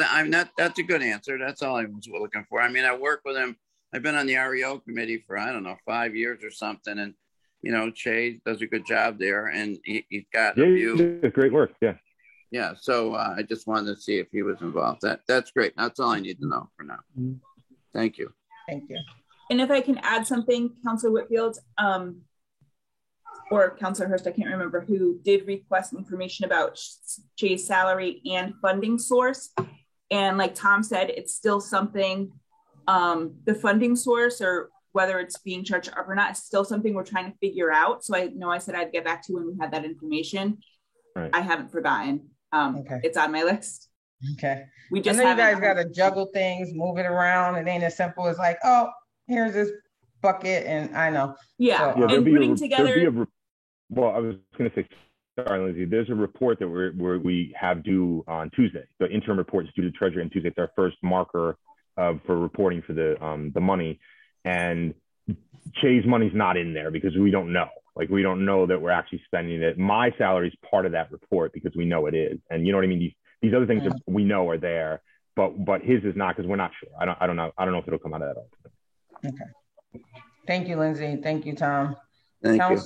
that's a good answer. That's all I was looking for. I mean, I work with him. I've been on the REO committee for, 5 years or something. And, Che does a good job there, and he's got a view. Great work. Yeah. Yeah. So I just wanted to see if he was involved. That's great. That's all I need to know for now. Thank you. Thank you. And if I can add something, Councilor Whitfield, or Councilor Hurst, I can't remember who did request information about Che's salary and funding source. And like Tom said, it's still something, the funding source, or whether it's being charged up or not, is still something we're trying to figure out. So I know I said I'd get back to you when we had that information. Right. I haven't forgotten. Okay. It's on my list. Okay. We just I know you guys got to juggle things, move it around. It ain't as simple as like, oh, here's this bucket, and I know. Yeah, so, and putting together. Well, I was going to say, sorry, Lindsay. There's a report that we have due on Tuesday. The interim report is due to the Treasury on Tuesday. It's our first marker for reporting for the money, and Che's money's not in there because we don't know. Like, we don't know that we're actually spending it. My salary is part of that report because we know it is, and you know what I mean. These other things that we know are there, but his is not because we're not sure. I don't know if it'll come out of that ultimately. Okay. Thank you, Lindsay. Thank you, Tom. Thank you.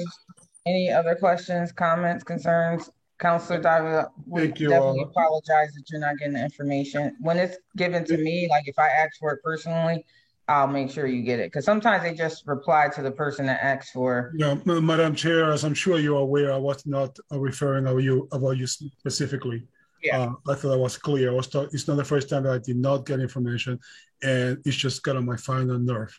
Any other questions, comments, concerns? Councilor Davila, we definitely apologize that you're not getting the information. When it's given to me, like if I ask for it personally, I'll make sure you get it. Because sometimes they just reply to the person that asked for. Yeah, Madam Chair, as I'm sure you're aware, I was not referring about you specifically. Yeah. I thought I was clear. It's not the first time that I did not get information, and it's just got on my final nerve.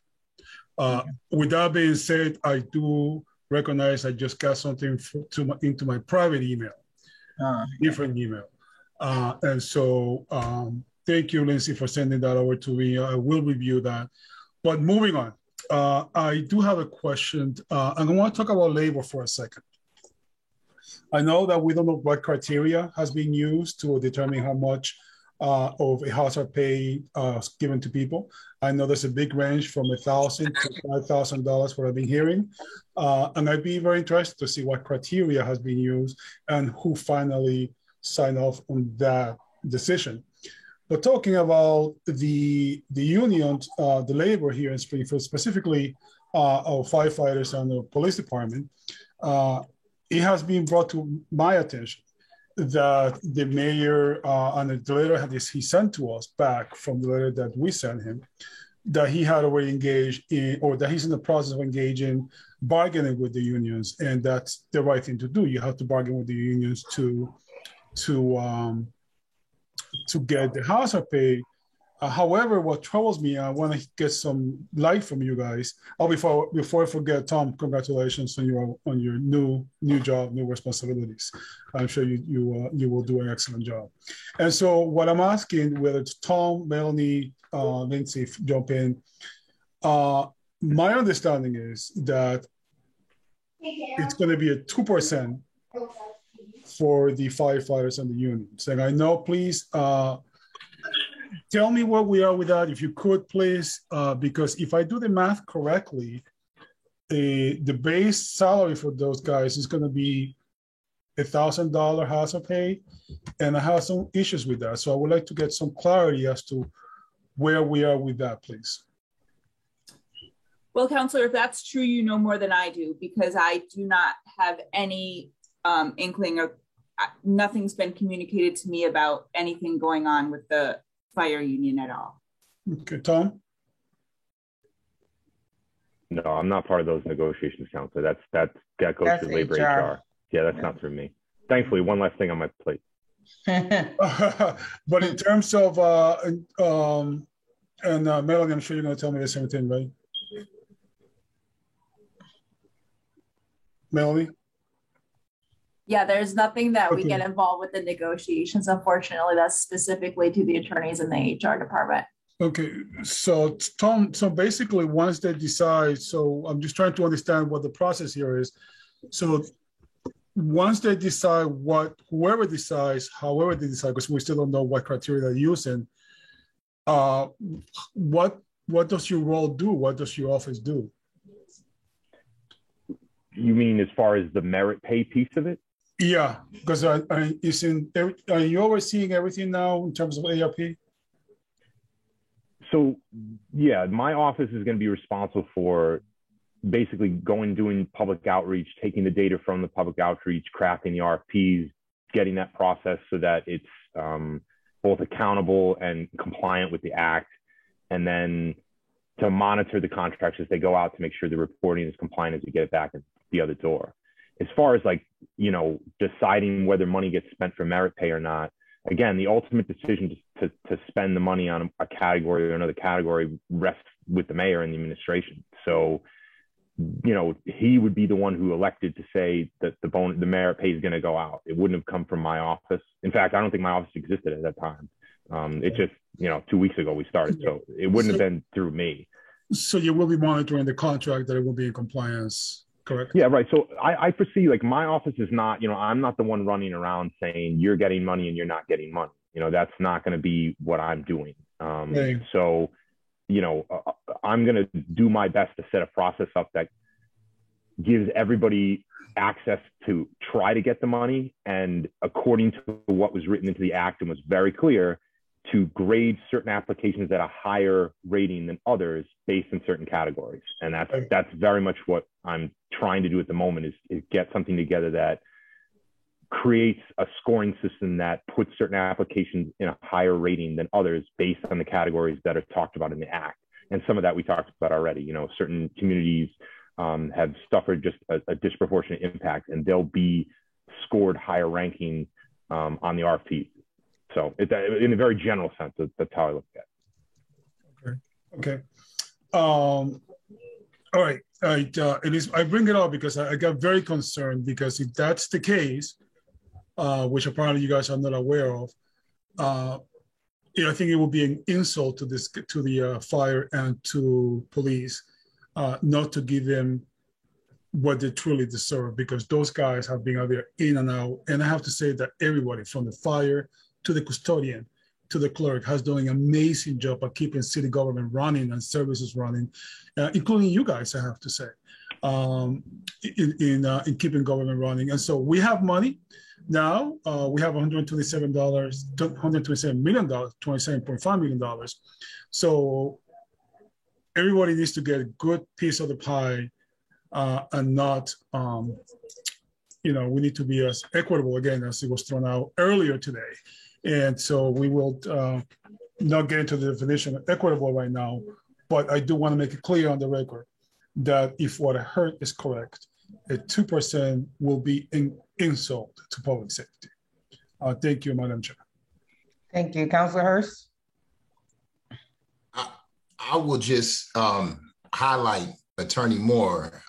With that being said, I do recognize I just got something into my private email, different email. And so thank you, Lindsay, for sending that over to me. I will review that. But moving on, I do have a question. And I want to talk about labor for a second. I know that we don't know what criteria has been used to determine how much of a hazard pay given to people. I know there's a big range from $1,000 to $5,000 what I've been hearing. And I'd be very interested to see what criteria has been used and who finally signed off on that decision. But talking about the unions, the labor here in Springfield, specifically our firefighters and the police department, it has been brought to my attention that the mayor and the letter that he sent to us back from the letter that we sent him, that he had already engaged in, or that he's in the process of engaging, bargaining with the unions, and that's the right thing to do. You have to bargain with the unions to get the hazard pay. However, what troubles me, I want to get some light from you guys. Oh, before I forget, Tom, congratulations on your new job, new responsibilities. I'm sure you will do an excellent job. And so, what I'm asking, whether it's Tom, Melanie, Lindsay, jump in. My understanding is that it's going to be a 2% for the firefighters and the unions. And I know, please. Tell me where we are with that, if you could, please, because if I do the math correctly, the base salary for those guys is going to be $1,000 hazard pay, and I have some issues with that. So I would like to get some clarity as to where we are with that, please. Well, Counselor, if that's true, you know more than I do, because I do not have any inkling, or nothing's been communicated to me about anything going on with the fire union at all. Okay, Tom? No, I'm not part of those negotiations, Counselor. That goes to labor HR. Yeah, that's not through me. Thankfully, one less thing on my plate. But in terms of, Melanie, I'm sure you're going to tell me the same thing, right? Melanie? Yeah, there's nothing that we get involved with the negotiations. Unfortunately, that's specifically to the attorneys in the HR department. Okay, so Tom, so basically once they decide, so I'm just trying to understand what the process here is. So once they decide whoever decides, however they decide, because we still don't know what criteria they're using, what does your role do? What does your office do? You mean as far as the merit pay piece of it? Yeah, because are you overseeing everything now in terms of ARP? So yeah, my office is going to be responsible for basically doing public outreach, taking the data from the public outreach, crafting the RFPs, getting that process so that it's both accountable and compliant with the act, and then to monitor the contracts as they go out to make sure the reporting is compliant as we get it back in the other door. As far as deciding whether money gets spent for merit pay or not, again, the ultimate decision to spend the money on a category or another category rests with the mayor and the administration. So, he would be the one who elected to say that the merit pay is going to go out. It wouldn't have come from my office. In fact, I don't think my office existed at that time. It just, 2 weeks ago we started, so it wouldn't have been through me. So you will be monitoring the contract that it will be in compliance. Correct. Yeah, right. So I foresee, my office is not, I'm not the one running around saying you're getting money and you're not getting money. That's not going to be what I'm doing. So, I'm going to do my best to set a process up that gives everybody access to try to get the money. And according to what was written into the act and was very clear, to grade certain applications at a higher rating than others based on certain categories. And that's very much what I'm trying to do at the moment, is get something together that creates a scoring system that puts certain applications in a higher rating than others based on the categories that are talked about in the act. And some of that we talked about already. Certain communities have suffered just a disproportionate impact, and they'll be scored higher ranking on the RFP. So in a very general sense, that's how I look at it. Okay. All right. It is. I bring it up because I got very concerned, because if that's the case, which apparently you guys are not aware of, I think it would be an insult to the fire and to police not to give them what they truly deserve, because those guys have been out there in and out. And I have to say that everybody, from the fire to the custodian to the clerk, has done an amazing job at keeping city government running and services running, including you guys, I have to say, in keeping government running. And so we have money now. We have $127 million, $27.5 million. So everybody needs to get a good piece of the pie, and not, we need to be as equitable, again, as it was thrown out earlier today. And so we will not get into the definition of equitable right now, but I do want to make it clear on the record that if what I heard is correct, a 2% will be an insult to public safety. Thank you, Madam Chair. Thank you. Councilor Hurst? I will just highlight Attorney Moore.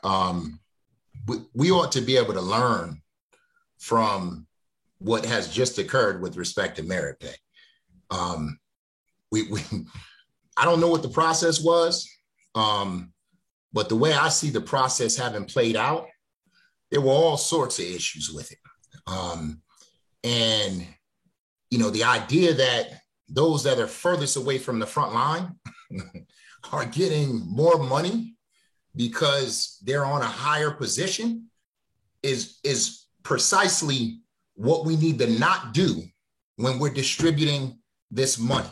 We ought to be able to learn from what has just occurred with respect to merit pay. I don't know what the process was, but the way I see the process having played out, there were all sorts of issues with it. And, the idea that those that are furthest away from the front line are getting more money because they're on a higher position is precisely what we need to not do when we're distributing this money.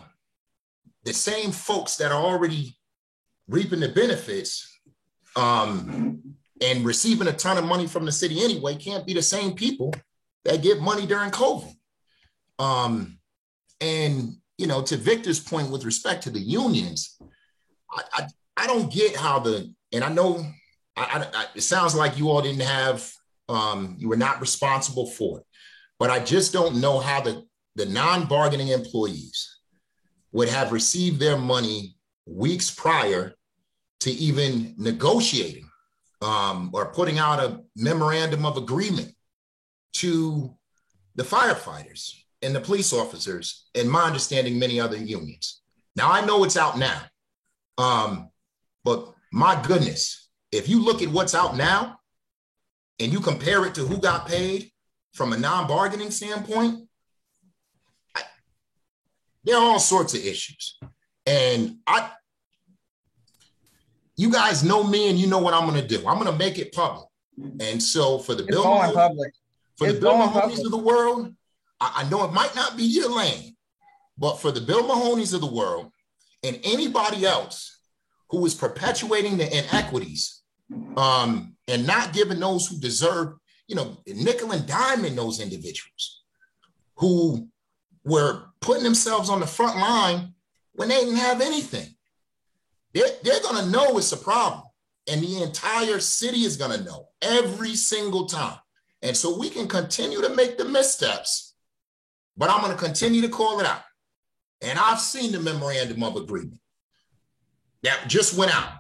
The same folks that are already reaping the benefits and receiving a ton of money from the city anyway can't be the same people that get money during COVID. And, to Victor's point with respect to the unions, I don't get how and I know it sounds like you all didn't have, you were not responsible for it, but I just don't know how the non-bargaining employees would have received their money weeks prior to even negotiating or putting out a memorandum of agreement to the firefighters and the police officers, and my understanding, many other unions. Now, I know it's out now, but my goodness, if you look at what's out now and you compare it to who got paid from a non-bargaining standpoint, there are all sorts of issues. And you guys know me, and you know what I'm going to do. I'm going to make it public. And so for the Bill Mahonies of the world, I know it might not be your lane, but for the Bill Mahonies of the world and anybody else who is perpetuating the inequities and not giving those who deserve, nickel and diming those individuals who were putting themselves on the front line when they didn't have anything. They're going to know it's a problem, and the entire city is going to know every single time. And so we can continue to make the missteps, but I'm going to continue to call it out. And I've seen the memorandum of agreement that just went out.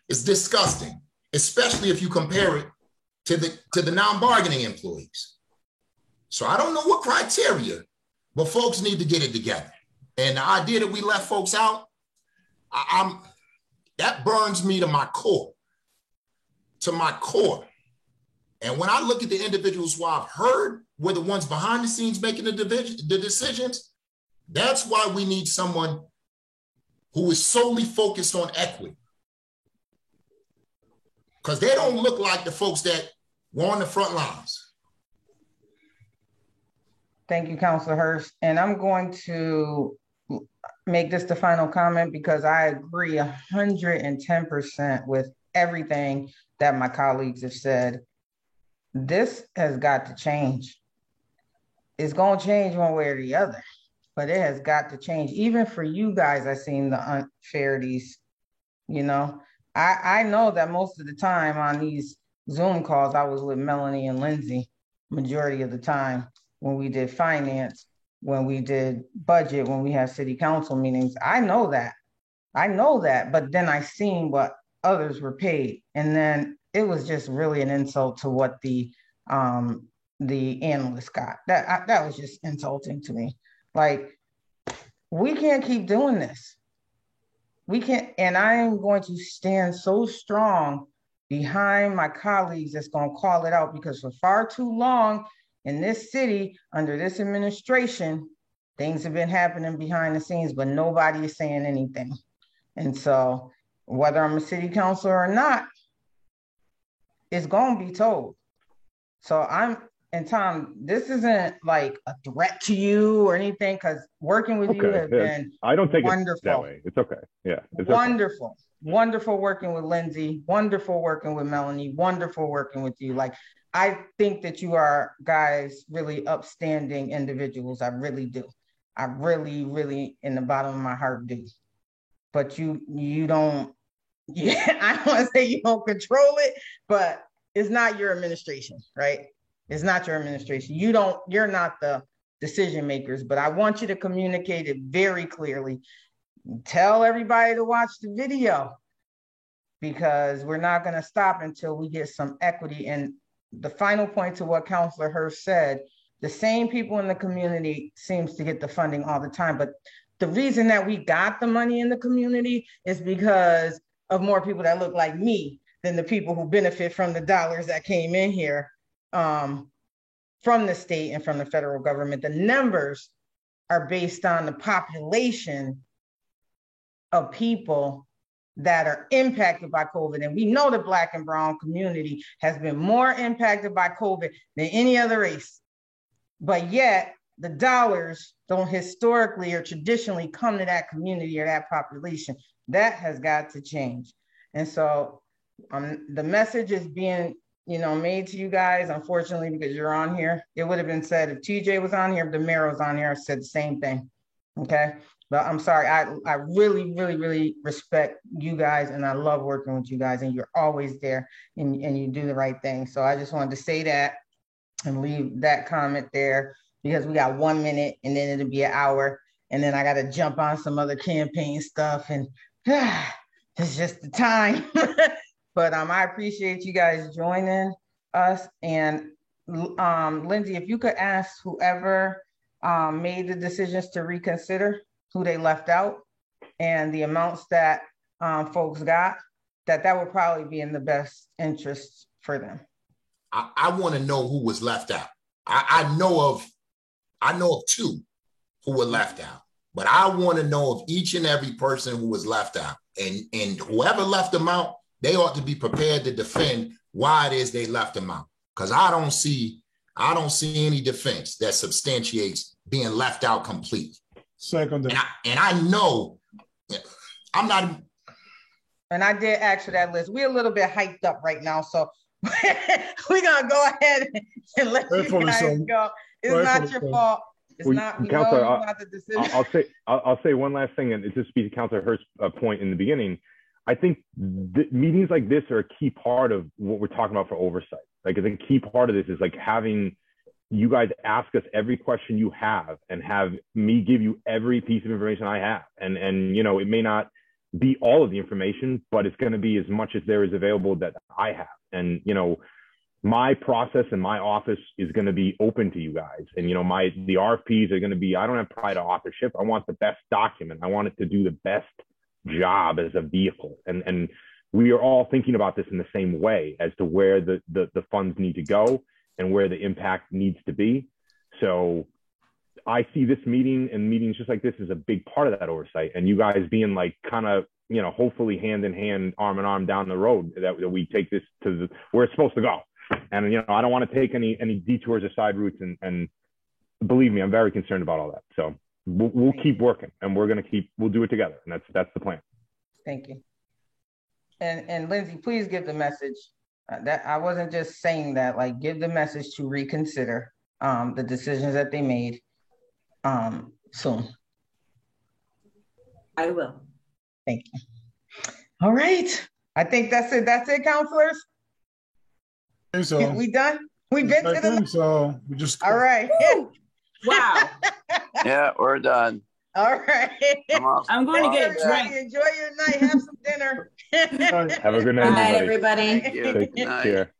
It's disgusting, especially if you compare it to the non-bargaining employees. So I don't know what criteria, but folks need to get it together. And the idea that we left folks out, that burns me to my core. And when I look at the individuals who I've heard were the ones behind the scenes making the decisions, that's why we need someone who is solely focused on equity. Because they don't look like the folks that were on the front lines. Thank you, Councilor Hurst. And I'm going to make this the final comment because I agree 110% with everything that my colleagues have said. This has got to change. It's going to change one way or the other, but it has got to change. Even for you guys, I've seen the unfairities. I know that most of the time on these Zoom calls, I was with Melanie and Lindsay majority of the time when we did finance, when we did budget, when we had city council meetings. I know that, but then I seen what others were paid. And then it was just really an insult to what the analyst got. That was just insulting to me. Like, we can't keep doing this. We can't, and I am going to stand so strong behind my colleagues that's going to call it out, because for far too long in this city, under this administration, things have been happening behind the scenes, but nobody is saying anything. And so whether I'm a city councilor or not, it's going to be told. So and Tom, this isn't like a threat to you or anything, because working with you has been I don't take wonderful. It that way. It's okay. Yeah. It's wonderful. Okay. Wonderful working with Lindsay, wonderful working with Melanie, wonderful working with you. Like, I think that you are guys really upstanding individuals. I really do. I really, really, in the bottom of my heart, do. But you don't, I don't want to say you don't control it, but it's not your administration, right? It's not your administration. You're not the decision makers, but I want you to communicate it very clearly. Tell everybody to watch the video, because we're not going to stop until we get some equity. And the final point to what Councilor Hurst said, the same people in the community seems to get the funding all the time. But the reason that we got the money in the community is because of more people that look like me than the people who benefit from the dollars that came in here from the state and from the federal government. The numbers are based on the population of people that are impacted by COVID. And we know the Black and brown community has been more impacted by COVID than any other race. But yet the dollars don't historically or traditionally come to that community or that population. That has got to change. And so the message is being, made to you guys, unfortunately, because you're on here. It would have been said if TJ was on here, if the mayor was on here, I said the same thing. Okay. But I'm sorry, I really, really, really respect you guys, and I love working with you guys, and you're always there, and you do the right thing. So I just wanted to say that and leave that comment there, because we got 1 minute and then it'll be an hour, and then I got to jump on some other campaign stuff, and it's just the time. But I appreciate you guys joining us. And Lindsay, if you could ask whoever made the decisions to reconsider, who they left out, and the amounts that folks got, that would probably be in the best interest for them. I want to know who was left out. I know of two who were left out, but I want to know of each and every person who was left out, and whoever left them out, they ought to be prepared to defend why it is they left them out. Because I don't see any defense that substantiates being left out completely. Second. And I know I'm not. And I did ask for that list. We're a little bit hyped up right now, so we're gonna go ahead and let you guys go. It's not your fault. It's not. We know you got the decision. I'll say one last thing, and it's just speak to Councilor Hurst's point in the beginning. I think meetings like this are a key part of what we're talking about for oversight. Like, I think a key part of this is like having you guys ask us every question you have, and have me give you every piece of information I have. And it may not be all of the information, but it's going to be as much as there is available that I have. And, my process and my office is going to be open to you guys. And, the RFPs are going to be, I don't have pride of authorship. I want the best document. I want it to do the best job as a vehicle. And we are all thinking about this in the same way as to where the funds need to go and where the impact needs to be. So I see this meeting and meetings just like this as a big part of that oversight. And you guys being like kind of, hopefully hand in hand, arm in arm down the road, that we take this to where it's supposed to go. And, I don't want to take any detours or side routes. And believe me, I'm very concerned about all that. So we'll keep working, and we'll do it together. And that's the plan. Thank you. And Lindsay, please give the message that I wasn't just saying that, like, give the message to reconsider the decisions that they made soon. I will. Thank you. All right. I think that's it. That's it, counselors. I think so. We done? We've been to the. So we just. All right. Wow. Yeah, we're done. All right. I'm going to get a drink. Enjoy your night. Have some dinner. Have a good night, Good night, everybody. everybody. Thank you. Take care.